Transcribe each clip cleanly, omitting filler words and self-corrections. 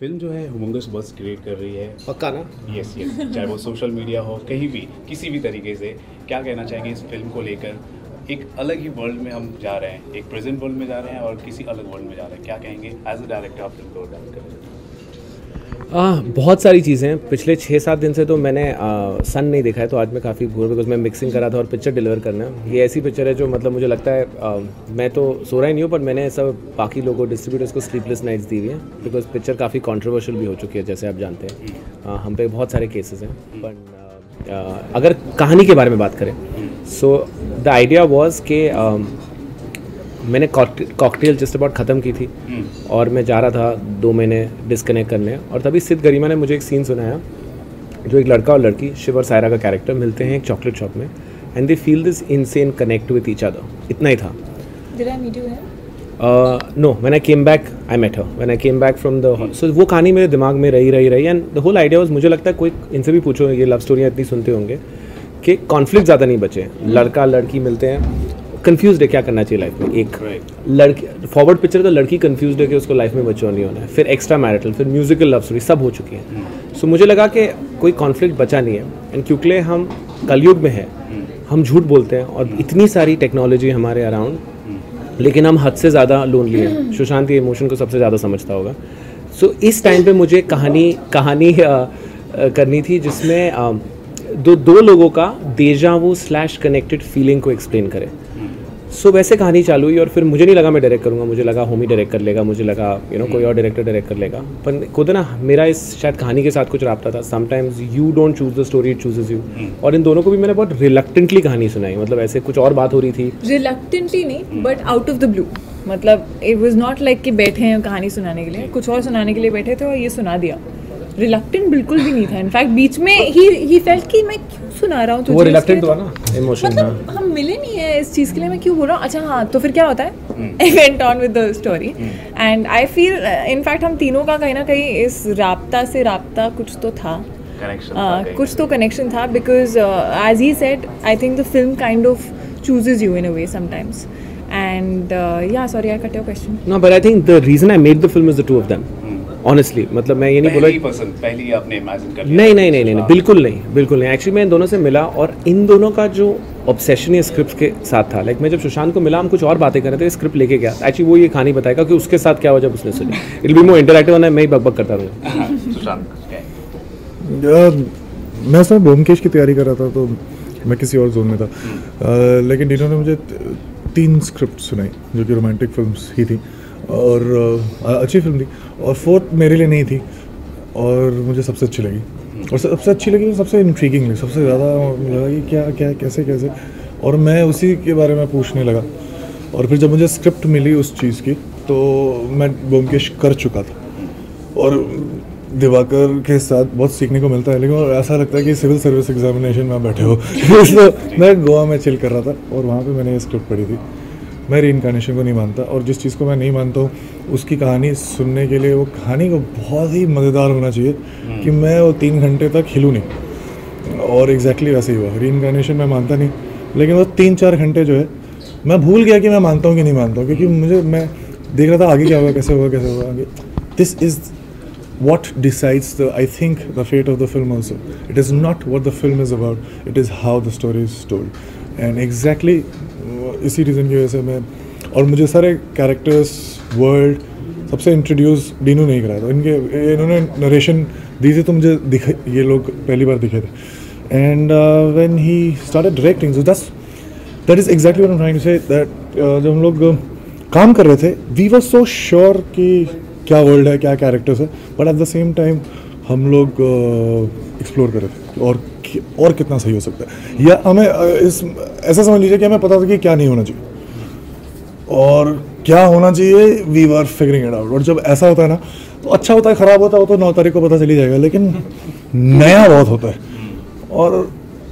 Film जो है humongous buzz create कर रही है। पक्का ना? यस यस, चाहे वो सोशल मीडिया हो, कहीं भी किसी भी तरीके से। क्या कहना चाहेंगे इस फिल्म को लेकर? एक अलग ही वर्ल्ड में हम जा रहे हैं, एक प्रेजेंट वर्ल्ड में जा रहे हैं और किसी अलग वर्ल्ड में जा रहे हैं। क्या कहेंगे एज अ डायरेक्टर आप फिल्म को डायरेक्ट कर रहे हैं? बहुत सारी चीज़ें हैं। पिछले 6-7 दिन से तो मैंने सन नहीं देखा है, तो आज मैं काफ़ी भूर, बिकॉज मैं मिक्सिंग कर रहा था और पिक्चर डिलीवर करना है। ये ऐसी पिक्चर है जो मतलब मुझे लगता है मैं तो सो रहा ही नहीं हूँ, पर मैंने सब बाकी लोगों डिस्ट्रीब्यूटर्स को स्लीपलेस नाइट्स दी हुई हैं, बिकॉज पिक्चर काफ़ी कॉन्ट्रोवर्शियल भी हो चुकी है, जैसे आप जानते हैं। हम पे बहुत सारे केसेस हैं, पर अगर कहानी के बारे में बात करें, सो द आइडिया वॉज कि मैंने कॉकटेल जस्ट अबाउट ख़त्म की थी और मैं जा रहा था 2 महीने डिस्कनेक्ट करने, और तभी सिद्ध गरिमा ने मुझे एक सीन सुनाया जो एक लड़का और लड़की, शिव और सायरा का कैरेक्टर, मिलते हैं एक चॉकलेट शॉप में and they feel this insane connect with each other. इतना ही था। Did I meet you here? No, when I came back, I met her. When I came back from the so वो कहानी मेरे दिमाग में रही and the whole idea was, मुझे लगता है कोई इनसे भी पूछो, ये लव स्टोरियाँ इतनी सुनते होंगे कि कॉन्फ्लिक्ट ज़्यादा नहीं बचे। लड़का लड़की मिलते हैं, कंफ्यूज है क्या करना चाहिए लाइफ में। एक लड़की फॉरवर्ड पिक्चर तो लड़की कंफ्यूज है कि उसको लाइफ में बच्चों नहीं होना है, फिर एक्स्ट्रा मैरिटल, फिर म्यूजिकल लव स्टोरी, सब हो चुकी है। सो मुझे लगा कि कोई कॉन्फ्लिक्ट बचा नहीं है, एंड क्योंकि हम कलयुग में है, हम झूठ बोलते हैं और इतनी सारी टेक्नोलॉजी हमारे अराउंड, लेकिन हम हद से ज़्यादा लोनली हैं। सुशांत ये इमोशन को सबसे ज़्यादा समझता होगा। सो इस टाइम पे मुझे कहानी करनी थी जिसमें दो लोगों का देजावू / कनेक्टेड फीलिंग को एक्सप्लेन करे। सो वैसे कहानी चालू हुई और फिर मुझे नहीं लगा मैं डायरेक्ट करूँगा, मुझे लगा होमी डायरेक्ट कर लेगा, मुझे लगा कोई और डायरेक्टर डायरेक्ट कर लेगा। पर खुद ना मेरा इस शायद कहानी के साथ कुछ राब्ता था। Sometimes you don't choose the story, it chooses you. और इन दोनों को भी मैंने बहुत रिलक्टेंटली कहानी सुनाई, मतलब ऐसे कुछ और बात हो रही थी। रिलक्टेंटली नहीं, but out of the blue. मतलब इट वाज नॉट लाइक कि बैठे हैं कहानी सुनाने के लिए, कुछ और सुनाने के लिए बैठे थे और ये सुना दिया। रिलक्टेंट बिल्कुल भी नहीं था। इनफैक्ट बीच में ही फेल्ट कि मैं क्यों सुना रहा हूँ तुझे। वो रिलक्टेंट हुआ ना इमोशन। मतलब हम मिले नहीं है इस चीज़ के लिए, मैं क्यों बोल रहा हूँ। अच्छा हाँ, तो फिर क्या होता है, I went on with the story and I feel in fact हम तीनों का कहीं ना कहीं इस राब्ता से राब्ता कुछ तो था, कुछ तो कनेक्शन था, because as he said I think the film kind of chooses you in a way sometimes and yeah sorry I cut your question. No but I think the reason I made the film is the two of them. Honestly मतलब मैं ये नहीं बोला पहली आपने imagine कर लिया। नहीं, बिल्कुल नहीं। एक्चुअली मैं इन दोनों से मिला और इन दोनों का जो ऑब्सेशन है स्क्रिप्ट के साथ था। लाइक मैं जब सुशांत को मिला, हम कुछ और बातें कर रहे थे, स्क्रिप्ट लेके गया। एक्चुअली वो ये कहानी बताएगा कि उसके साथ क्या हुआ जब उसने सुनी। इट बी मोर इंटरैक्टिव, मैं ही बकबक करता रहूँगा। मैं सर ब्योमकेश की तैयारी कर रहा था, तो मैं किसी और जोन में था, लेकिन डिनो ने मुझे 3 स्क्रिप्ट सुनाई जो कि रोमांटिक फिल्म्स ही थी और अच्छी फिल्म थी, और 4th मेरे लिए नहीं थी और मुझे सबसे अच्छी लगी। और सबसे अच्छी लगी, सबसे इंट्रीगिंग लगी, सबसे ज़्यादा लगा कि क्या कैसे, और मैं उसी के बारे में पूछने लगा। और फिर जब मुझे स्क्रिप्ट मिली उस चीज़ की, तो मैं ब्योमकेश कर चुका था और दिवाकर के साथ बहुत सीखने को मिलता है, लेकिन ऐसा लगता है कि सिविल सर्विस एग्जामिनेशन में बैठे हो। तो मैं गोवा में चिल कर रहा था और वहाँ पे मैंने ये स्क्रिप्ट पढ़ी थी। मैं रीइंकार्नेशन को नहीं मानता, और जिस चीज़ को मैं नहीं मानता हूँ उसकी कहानी सुनने के लिए वो कहानी को बहुत ही मज़ेदार होना चाहिए कि मैं वो 3 घंटे तक हिलूँ नहीं। और एग्जैक्टली वैसे ही हुआ। रीइंकार्नेशन मैं मानता नहीं, लेकिन वो 3-4 घंटे जो है मैं भूल गया कि मैं मानता हूँ कि नहीं मानता हूँ, क्योंकि मैं देख रहा था आगे क्या होगा, कैसे होगा आगे। This is what decides I think the fate of the film also. It is not what the film is about, it is how the story is told. And exactly इसी रीज़न की वजह से मैं, और मुझे सारे कैरेक्टर्स वर्ल्ड सबसे introduce Dinu नहीं कराया था। इन्होंने नरेशन दी थी तो मुझे ये लोग पहली बार दिखे थे। And when he started directing, so that is exactly what I am trying to say, that जब हम लोग काम कर रहे थे वी वर सो श्योर कि क्या वर्ल्ड है, क्या कैरेक्टर्स है, but at the same time हम लोग एक्सप्लोर कर रहे थे और कितना सही हो सकता है, या हमें ऐसा समझ लीजिए कि हमें पता था कि क्या नहीं होना चाहिए और क्या होना चाहिए, we were figuring it out. और जब ऐसा होता है ना, तो अच्छा होता है, ख़राब होता है वो तो 9 तारीख को पता चली जाएगा, लेकिन नया बहुत होता है, और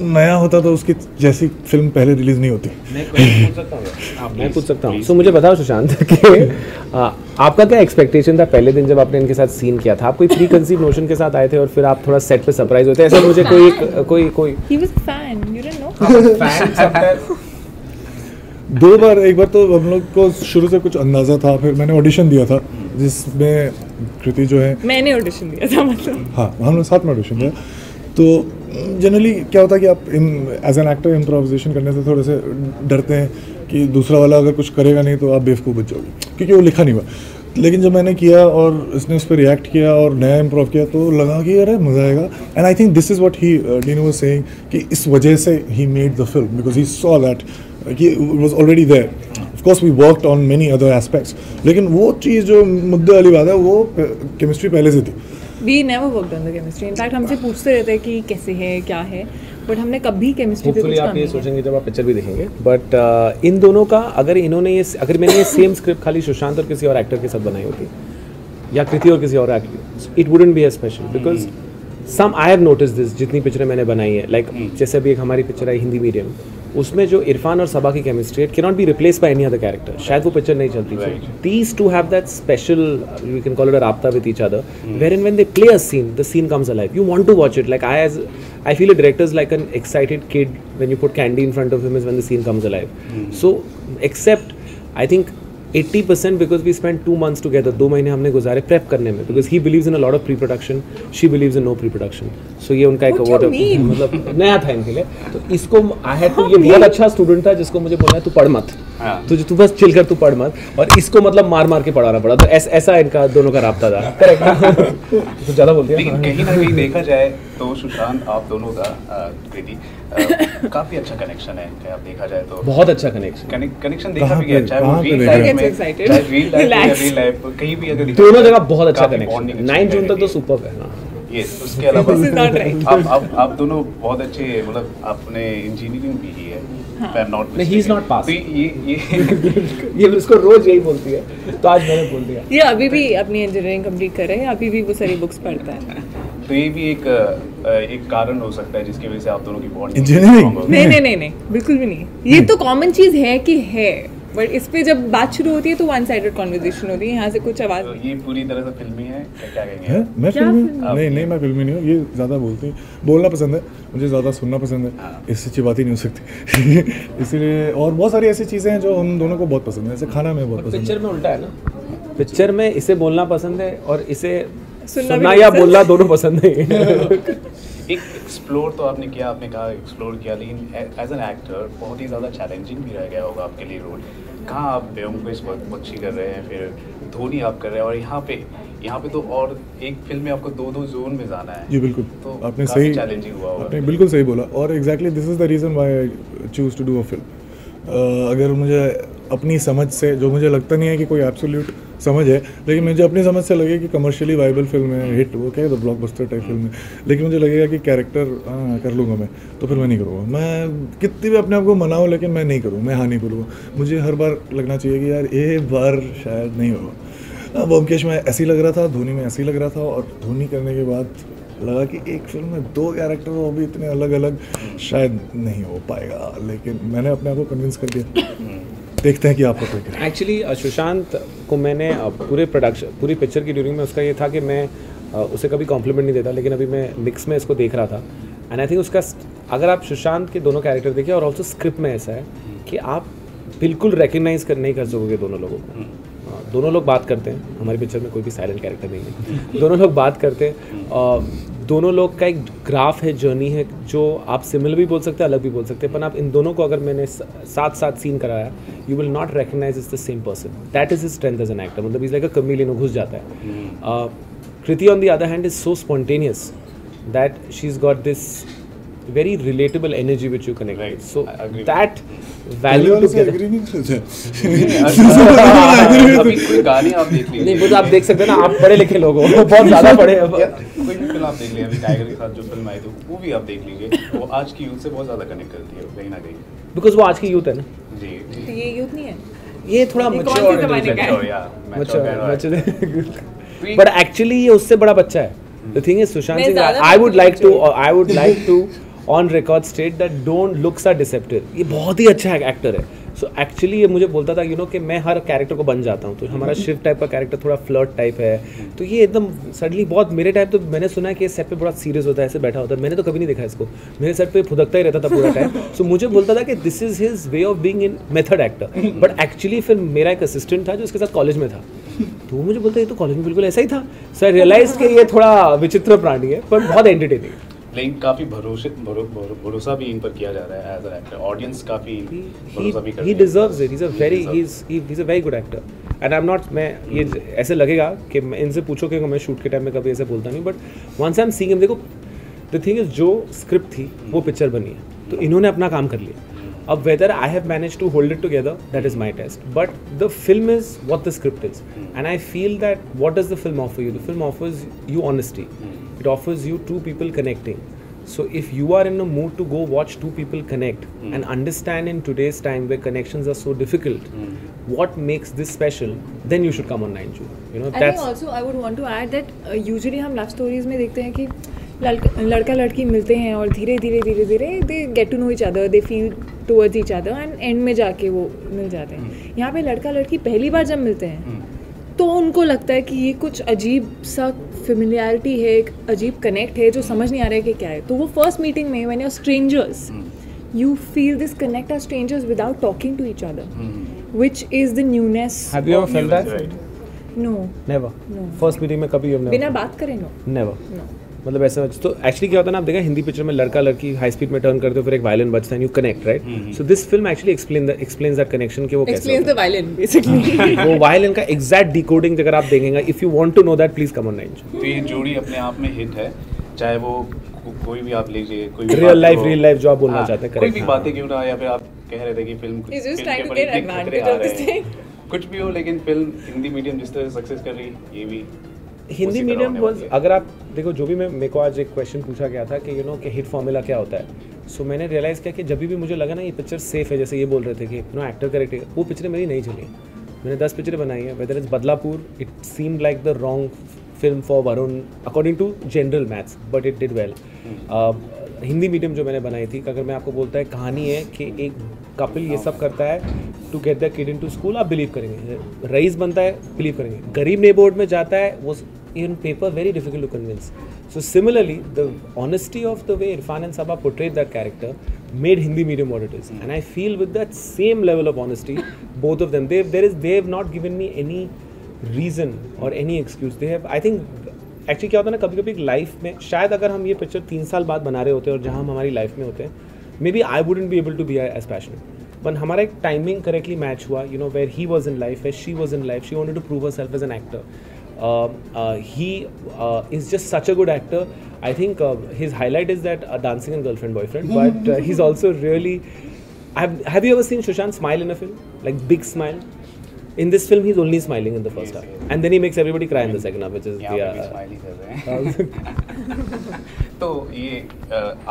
नया होता तो उसकी जैसी फिल्म पहले रिलीज नहीं होती। मैं पूछ सकता हूँ। सो मुझे बताओ सुशांत कि आपका क्या एक्सपेक्टेशन था पहले दिन जब आपने इनके साथ सीन किया था? आप कोई प्री कंसीव नोशन के साथ आए थे और फिर आप थोड़ा सेट पे सरप्राइज होते, ऐसा मुझे कोई He was a fan, you didn't know? 2 बार, एक बार तो हम लोग को शुरू से कुछ अंदाज़ा था, फिर मैंने ऑडिशन दिया था जिसमें कृति जो है, मैंने ऑडिशन दिया था मतलब। हाँ हम लोग साथ में ऑडिशन दिया। तो जनरली क्या होता है कि आप एज एन एक्टर इम्प्रोवाइजेशन करने से थोड़े से डरते हैं कि दूसरा वाला अगर कुछ करेगा नहीं तो आप बेवकूफ़ बच जाओगे, क्योंकि वो लिखा नहीं हुआ। लेकिन जब मैंने किया और इसने उस पर रिएक्ट किया और नया इम्प्रोव किया तो लगा कि अरे मज़ा आएगा। And I think this is what he Dino was saying कि इस वजह से ही made the film because he saw that कि was already there. Of course we worked on many other aspects, लेकिन वो चीज़ जो मुद्दे वाली बात है वो केमिस्ट्री पहले से थी। We never worked on the chemistry. In fact, हमसे पूछते रहते हैं कि कैसे है, क्या है, बट हमने कभी केमिस्ट्री पे कुछ होपफुली काम आप ये नहीं किया। सोचेंगे जब आप पिक्चर भी देखेंगे, बट इन दोनों का अगर मैंने ये सेम स्क्रिप्ट खाली सुशांत और किसी और एक्टर के साथ बनाई होती या कृति और किसी और actor, it wouldn't be as special because some I have notice this जितनी पिक्चरें मैंने बनाई है, लाइक जैसे अभी एक हमारी पिक्चर आई हिंदी मीडियम, उसमें जो इरफान और सबा की chemistry, it can not be replace by any other character, शायद वो पिक्चर नहीं चलती। These two have that special, you can call it a राब्ता with each other, where in when they play a scene, the scene comes alive, you want to watch it. Like I feel a director is like an excited kid when you put candy in front of him is when the scene comes alive. So except I think 80% because we spent 2 months together, 2 महीने हमने गुजारे prep करने में, because he believes in a lot of pre-production, she believes in no pre-production. So ये उनका एक What do you mean? मतलब नया था इनके लिए, तो इसको I had to, ये बहुत अच्छा स्टूडेंट था जिसको मुझे बोलना है तू पढ़ मत, तू बस चिल कर, तू पढ़ मत, और इसको मतलब मार के पढ़ाना पड़ा, तो ऐसा इनका दोनों का राब्ता था। करेक्ट तो ज़्यादा बोलते हैं। कहीं ना कहीं देखा जाए तो सुशांत आप दोनों का कृति काफी अच्छा कनेक्शन है, चाहे आप देखा जाए तो बहुत अच्छा कनेक्शन, कनेक्शन देखा भी कहाँ गया, पे- चाहे वो कहाँ पे रियल देखा? लाइफ Get में, excited. चाहे रियल लाइफ में, Relax. रियल लाइफ कहीं भी अगर देखा दोनों जाए, जगह बहुत अच्छा काफी कनेक्शन, bonding 9 जून तक तो है। सुपर है। हाँ। ये उसके अलावा This is not right. आप दोनों बहुत अच्छे, मतलब आपने इंजीनियरिंग भी की है, if I'm not नहीं, he is mistaken. not passed. तो ये ये उसको रोज यही बोलती है, तो आज मैंने बोल दिया। ये अभी भी अपनी इंजीनियरिंग कंप्लीट कर रहे हैं, अभी भी वो सारी बुक्स पढ़ता है। तो ये भी एक कारण हो सकता है जिसकी वजह से आप दोनों की बॉन्डिंग Engineering? नहीं, बिल्कुल भी नहीं। ये तो कॉमन चीज़ है कि है, बट इस पे जब बात शुरू होती है तो वन साइडेड कॉन्वर्जेशन होती है, यहाँ से कुछ आवाज़ तो ये पूरी तरह से फिल्मी है, क्या कहेंगे है? आप? मैं क्या फिल्मी फिल्मी? नहीं, मैं फिल्मी नहीं हूँ। ये ज़्यादा बोलती है, बोलना पसंद है मुझे, ज़्यादा सुनना पसंद है, इससे अच्छी बात ही नहीं हो सकती। इसीलिए और बहुत सारी ऐसी चीज़ें हैं जो हम दोनों को बहुत पसंद है, जैसे खाना में बहुत पसंद पिक्चर है। में उल्टा है ना, पिक्चर में इसे बोलना पसंद है और इसे सुनना भी सुनना या पसंद। बोलना दोनों पसंद है। एक एक्सप्लोर तो आपने किया, आपने कहा एक्सप्लोर किया, लेकिन एज एन एक्टर बहुत ही ज़्यादा चैलेंजिंग भी रह गया होगा आपके लिए रोल। कहाँ आप ब्योमकेश बख्शी कर रहे हैं, फिर धोनी आप कर रहे हैं, और यहाँ पे तो और एक फिल्म में आपको दो जोन में जाना है। जी बिल्कुल, तो आपने काफी सही चैलेंजिंग हुआ होगा। आपने बिल्कुल सही बोला, और exactly this is the reason why I choose to do a film. अगर मुझे अपनी समझ से, जो मुझे लगता नहीं है कि कोई एब्सोल्यूट समझ है, लेकिन मुझे अपनी समझ से लगे कि कमर्शियली वाइबल फिल्म है, हिट, वो क्या है, तो ब्लॉकबस्टर टाइप फिल्म है, लेकिन मुझे लगेगा कि कैरेक्टर कर लूँगा मैं, तो फिर मैं नहीं करूँगा। मैं कितनी भी अपने आप को मनाऊँ, लेकिन मैं नहीं करूँ, मैं हाँ नहीं करूँगा। मुझे हर बार लगना चाहिए कि यार ये बार शायद नहीं होगा। ब्योमकेश में ऐसे ही लग रहा था, धोनी में ऐसे ही लग रहा था, और धोनी करने के बाद लगा कि एक फिल्म में 2 कैरेक्टर वो भी इतने अलग अलग शायद नहीं हो पाएगा, लेकिन मैंने अपने आप को कन्विंस कर दिया। देखते हैं कि आपको क्या करें। एक्चुअली सुशांत को मैंने पूरी पिक्चर की ड्यूरिंग में उसका ये था कि मैं उसे कभी कॉम्प्लीमेंट नहीं देता, लेकिन अभी मैं मिक्स में इसको देख रहा था, एंड आई थिंक उसका, अगर आप सुशांत के दोनों कैरेक्टर देखिए, और ऑल्सो स्क्रिप्ट में ऐसा है कि आप बिल्कुल रिकग्नाइज नहीं कर सकोगे दोनों लोगों को। दोनों लोग बात करते हैं, हमारी पिक्चर में कोई भी साइलेंट कैरेक्टर नहीं है, दोनों लोग बात करते हैं, दोनों लोग का एक ग्राफ है, जर्नी है, जो आप सिमिलर भी बोल सकते हैं, अलग भी बोल सकते हैं, पर आप इन दोनों को अगर मैंने साथ सीन कराया, you will not recognize is the same person. That is his strength as an actor, मतलब इज लाइक अ कमीलियन, घुस जाता है। Kriti on the other hand is so spontaneous that she is got this very relatable energy which you connect with. So that value together. अभी कोई गाने आप देख लीजिए, नहीं वो तो आप देख सकते हैं ना, आप पढ़े लिखे लोग हो, बहुत ज़्यादा पढ़े हैं। कोई भी फिल्म आप देख लीजिए, अभी टाइगर के साथ जो फिल्म आई थी वो भी आप देख लीजिए, वो आज की यूथ से बहुत ज़्यादा कनेक्ट करती है कहीं ना कहीं। बिकॉज वो आज की यूथ है ना, जी तो ये यूथ नहीं है, ये थोड़ा ये कौन से जमाने का है? बट एक्चुअली ये उससे बड़ा बच्चा है। द थिंग इज सुशांत मैं सिंह, ज़्यादा आई वुड बच्चा like to on record state that don't looks are deceptive. ये बहुत ही अच्छा एक्टर है, सो एक्चुअली ये मुझे बोलता था कि मैं हर कैरेक्टर को बन जाता हूँ, तो हमारा शिव टाइप का कैरेक्टर थोड़ा फ्लर्ट टाइप है, तो ये एकदम सडनली बहुत मेरे टाइप, तो मैंने सुना है कि सेट पे बड़ा सीरियस होता है, ऐसे बैठा होता है, मैंने तो कभी नहीं देखा इसको, मेरे सेट पे फुदकता ही रहता था पूरा टाइम। सो मुझे बोलता था कि this is his way of being in method actor, but actually फिर मेरा एक असिस्टेंट था जो उसके साथ कॉलेज में था, तो वो मुझे बोलता है तो कॉलेज में बिल्कुल ऐसा ही था। सो आई रियलाइज कि ये थोड़ा विचित्र प्राणी है पर बहुत एंटरटेनिंग है। लेकिन काफी भरोसा भी इन पर किया जा रहा है एज एन एक्टर, ऑडियंस काफी भरोसा भी करती है। He deserves it. He's a very good actor. And I'm not, मैं ये ऐसे लगेगा कि मैं इनसे पूछो कि मैं शूट के टाइम में कभी ऐसे बोलता नहीं, but once I am seeing him, देखो द थिंग इज जो स्क्रिप्ट थी वो पिक्चर बनी है, तो इन्होंने अपना काम कर लिया। अब whether I have manage to hold it together, that is my test, but the film is what the script is, and I feel that what does the film offer you? The film offers you honesty, it offers you two people connecting. So if you are in a mood to go watch two people connect and understand in today's time where connections are so difficult, what makes this special, then you should come on 9 June. I think also I would want to add that usually हम love stories में देखते हैं कि लड़का लड़की मिलते हैं और धीरे धीरे they get to know each other, they feel towards each other and end में जाके वो मिल जाते हैं। यहाँ पे लड़का लड़की पहली बार जब मिलते हैं तो उनको लगता है कि ये कुछ अजीब सा फेमिलियरिटी है, एक अजीब कनेक्ट है जो समझ नहीं आ रहा है कि क्या है। तो वो फर्स्ट मीटिंग में when you are strangers, you feel this connect as strangers without talking to each other, which is the newness. Have you ever felt that? No, never. No, first meeting में कभी हमने बिना बात करे no, never. No. मतलब ऐसा तो actually क्या होता है ना, आप देखा हिंदी पिक्चर में लड़का लड़की हाई स्पीड में टर्न करते हो, फिर एक वायलिन बजता है, you connect, right? So this film actually explains that connection कि वो कैसे एक्सप्लेन्स द वायलिन बेसिकली। वो वायलिन का एग्जैक्ट डिकोडिंग अगर आप देखेंगे, if you want to know that please come on 9 June। तो ये जोड़ी अपने आप में हिट है, चाहे वो कोई भी आप लीजिए, कोई भी रियल लाइफ जो आप बोलना चाहते हैं, कोई भी बातें क्यों ना, या फिर आप कह रहे थे कि फिल्म कुछ भी हो, लेकिन फिल्म हिंदी मीडियम जिस तरह से सक्सेस कर रही है, ये भी हिंदी मीडियम वाज, अगर आप देखो जो भी मेरे को आज एक क्वेश्चन पूछा गया था कि कि हिट फॉर्मूला क्या होता है, सो मैंने रियलाइज़ किया कि जब भी मुझे लगा ना ये पिक्चर सेफ है, जैसे ये बोल रहे थे कि एक्टर करेक्ट है, वो पिक्चरें मेरी नहीं चली। मैंने 10 पिक्चरें बनाई हैं, whether is Badlapur, it seemed like the wrong film for Varun according to general maths, but it did well. Hindi medium जो मैंने बनाई थी, अगर मैं आपको बोलता है कहानी है कि एक कपल ये सब करता है to get the kid into school, आप बिलीव करेंगे। रईस बनता है, बिलीव करेंगे। गरीब नेबरहुड में जाता है, वो in paper very difficult to convince. So similarly, the honesty of the way Irfan and Sabah portrayed that character made Hindi medium what it is. And I feel with that same level of honesty, both of them, they have not given me any reason or any excuse. They have, I think, actually क्या होता है ना, कभी कभी life में शायद अगर हम ये पिक्चर 3 साल बाद बना रहे होते और जहाँ हम हमारी लाइफ में होते हैं, maybe I wouldn't be able to be as passionate, but हमारा एक टाइमिंग करेक्टली मैच हुआ, where he was in life, where she was in life, she wanted to prove herself as an actor. He is just such a good actor. I think his highlight is that dancing and girlfriend boyfriend, but he's also really. Have you ever seen Sushant smile in a film, like big smile? In this film, he's only smiling in the first half, and then he makes everybody cry in the second half, which is smile ही कर रहे हैं। तो ये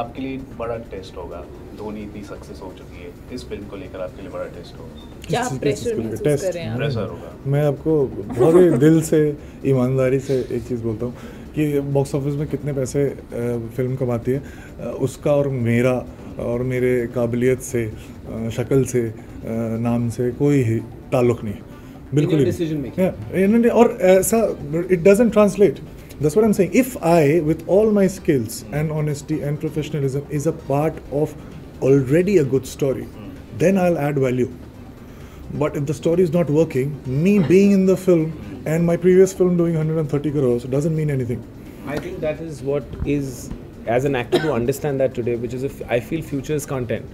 आपके लिए बड़ा test होगा, धोनी इतनी सक्सेस हो चुकी है, इस फिल्म को लेकर आपके लिए बड़ा टेस्ट होगा। क्या प्रेशर महसूस कर रहे हैं आप? प्रेशर होगा। मैं आपको बहुत ही दिल से, ईमानदारी से एक चीज़ बोलता हूँ कि बॉक्स ऑफिस में कितने पैसे फिल्म कमाती है, उसका और मेरा और मेरे काबिलियत से, शक्ल से, नाम से कोई ही ताल्लुक़ नहीं, बिल्कुल ही। और ऐसा it doesn't translate. That's what I'm saying. If I, with all my skills and honesty and professionalism, is a part of already a good story, then I'll add value. But if the story is not working, me being in the film and my previous film doing 130 crores doesn't mean anything. I think that is what is, as an actor, to understand that today, which is, I feel future is content.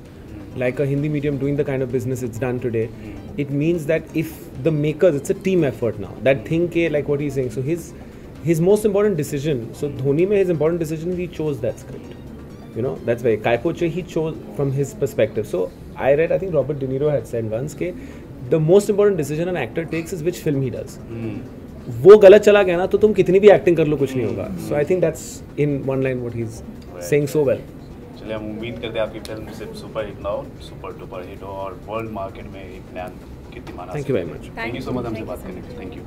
Like a Hindi medium doing the kind of business it's done today, it means that if the makers, it's a team effort now. That thing, like what he's saying, so his most important decision, so Dhoni mein his important decision, he chose that script. That's why Kai Po Che, he chose from his perspective. So I read, I think Robert De Niro had said once ke the most important decision an actor takes is which film he does. वो गलत चला गया ना तो तुम कितनी भी acting कर लो कुछ नहीं होगा. So I think that's in one line what he's saying so well. चलिए हम उम्मीद करते हैं आपकी फिल्म सिर्फ सुपर हिट ना हो, सुपर डुपर हिट हो और वर्ल्ड मार्केट में एक नया कीर्तिमान। Thank you very much. Thank you so much हमसे बात करने के लिए। Thank you.